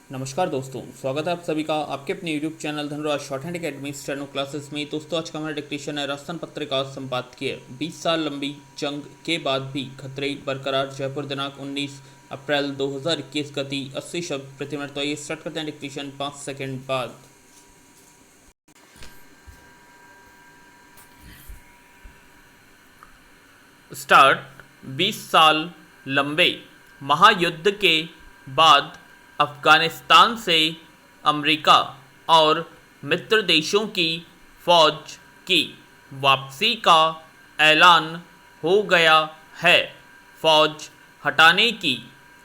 नमस्कार दोस्तों, स्वागत है आप सभी का आपके अपने YouTube channel Dhanraj short hand academy steno classes में। दोस्तों, आज का हमारा डिक्टेशन है राजस्थान पत्रिका संपादकीय। 20 साल लंबी जंग के बाद भी खतरे बरकरार, जयपुर दिनांक 19 अप्रैल 2021, गति 80 शब्द प्रति मिनट। तो ये स्टार्ट करते हैं डिक्टेशन 5 सेकंड बाद। स्टार्ट। 20 साल लंबे महायुद्ध के बाद अफगानिस्तान से अमेरिका और मित्र देशों की फौज की वापसी का ऐलान हो गया है। फौज हटाने की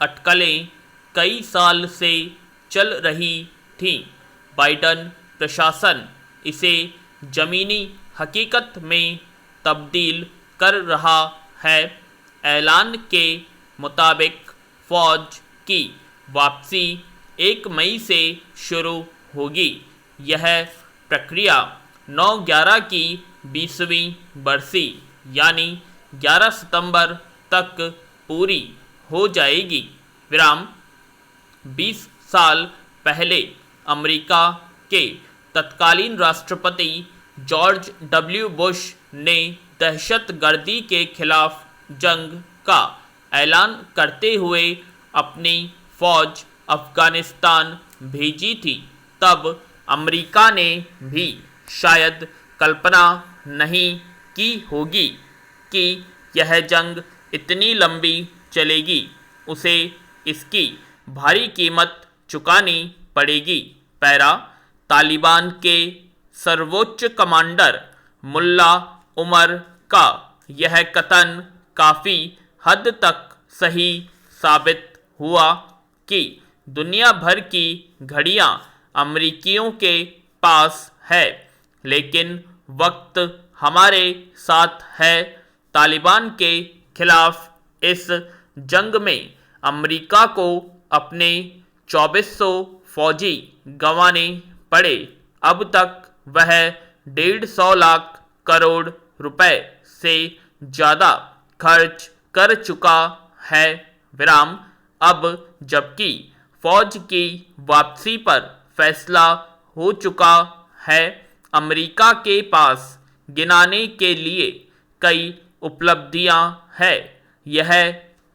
अटकलें कई साल से चल रही थीं। बाइडन प्रशासन इसे ज़मीनी हकीकत में तब्दील कर रहा है। ऐलान के मुताबिक फौज की वापसी 1 मई से शुरू होगी। यह प्रक्रिया 9/11 की 20वीं बरसी यानी 11 सितंबर तक पूरी हो जाएगी। विराम। 20 साल पहले अमेरिका के तत्कालीन राष्ट्रपति जॉर्ज डब्ल्यू बुश ने दहशतगर्दी के खिलाफ जंग का ऐलान करते हुए अपनी फौज अफगानिस्तान भेजी थी। तब अमेरिका ने भी शायद कल्पना नहीं की होगी कि यह जंग इतनी लंबी चलेगी। उसे इसकी भारी कीमत चुकानी पड़ेगी। पैरा। तालिबान के सर्वोच्च कमांडर मुल्ला उमर का यह कथन काफ़ी हद तक सही साबित हुआ कि दुनिया भर की घड़ियां अमेरिकियों के पास है, लेकिन वक्त हमारे साथ है। तालिबान के खिलाफ इस जंग में अमेरिका को अपने 2400 फौजी गंवाने पड़े। अब तक वह 150 लाख करोड़ रुपए से ज़्यादा खर्च कर चुका है। विराम। अब जबकि फौज की वापसी पर फैसला हो चुका है, अमेरिका के पास गिनाने के लिए कई उपलब्धियां हैं। यह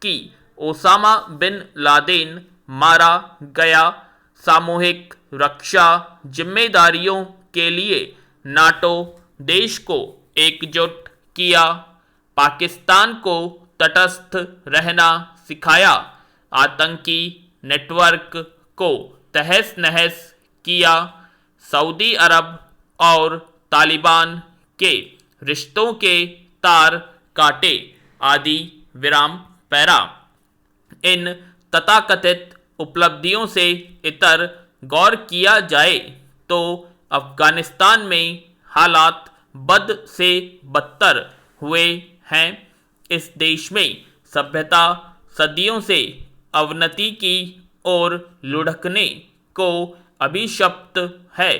कि ओसामा बिन लादेन मारा गया, सामूहिक रक्षा जिम्मेदारियों के लिए नाटो देश को एकजुट किया, पाकिस्तान को तटस्थ रहना सिखाया, आतंकी नेटवर्क को तहस नहस किया, सऊदी अरब और तालिबान के रिश्तों के तार काटे आदि। विराम। पैरा। इन तथाकथित उपलब्धियों से इतर गौर किया जाए तो अफगानिस्तान में हालात बद से बदतर हुए हैं। इस देश में सभ्यता सदियों से अवनति की ओर लुढ़कने को अभिशप्त है।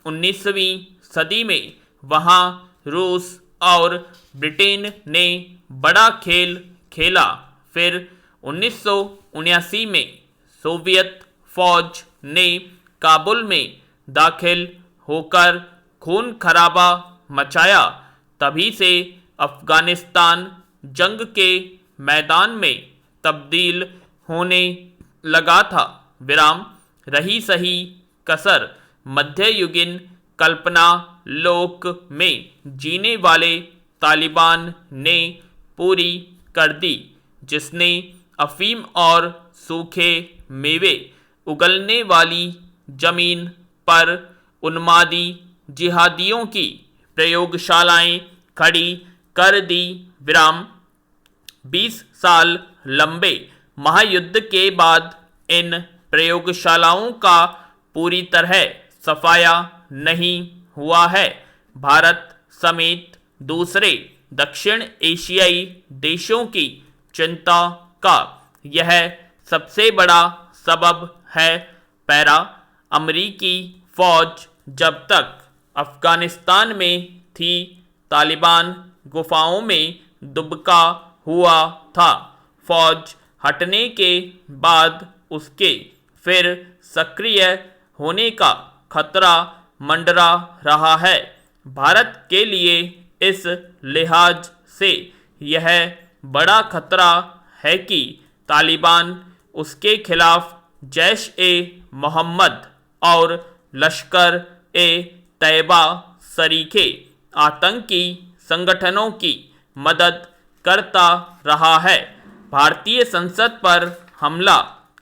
19वीं सदी में वहाँ रूस और ब्रिटेन ने बड़ा खेल खेला। फिर 1979 में सोवियत फौज ने काबुल में दाखिल होकर खून खराबा मचाया। तभी से अफगानिस्तान जंग के मैदान में तब्दील होने लगा था। विराम। रही सही कसर मध्ययुगीन कल्पना लोक में जीने वाले तालिबान ने पूरी कर दी, जिसने अफीम और सूखे मेवे उगलने वाली जमीन पर उन्मादी जिहादियों की प्रयोगशालाएं खड़ी कर दी। विराम। 20 साल लंबे महायुद्ध के बाद इन प्रयोगशालाओं का पूरी तरह सफाया नहीं हुआ है। भारत समेत दूसरे दक्षिण एशियाई देशों की चिंता का यह सबसे बड़ा सबब है। पैरा। अमेरिकी फौज जब तक अफगानिस्तान में थी, तालिबान गुफाओं में दुबका हुआ था। फौज हटने के बाद उसके फिर सक्रिय होने का खतरा मंडरा रहा है। भारत के लिए इस लिहाज से यह बड़ा खतरा है कि तालिबान उसके खिलाफ जैश-ए-मोहम्मद और लश्कर-ए-तैयबा सरीखे आतंकी संगठनों की मदद करता रहा है। भारतीय संसद पर हमला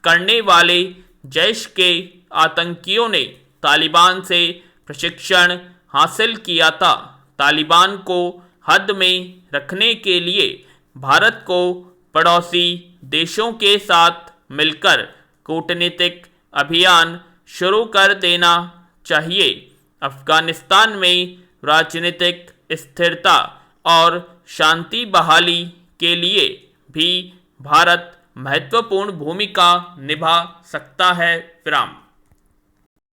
करने वाले जैश के आतंकियों ने तालिबान से प्रशिक्षण हासिल किया था। तालिबान को हद में रखने के लिए भारत को पड़ोसी देशों के साथ मिलकर कूटनीतिक अभियान शुरू कर देना चाहिए। अफगानिस्तान में राजनीतिक स्थिरता और शांति बहाली के लिए भी भारत महत्वपूर्ण भूमिका निभा सकता है। विराम।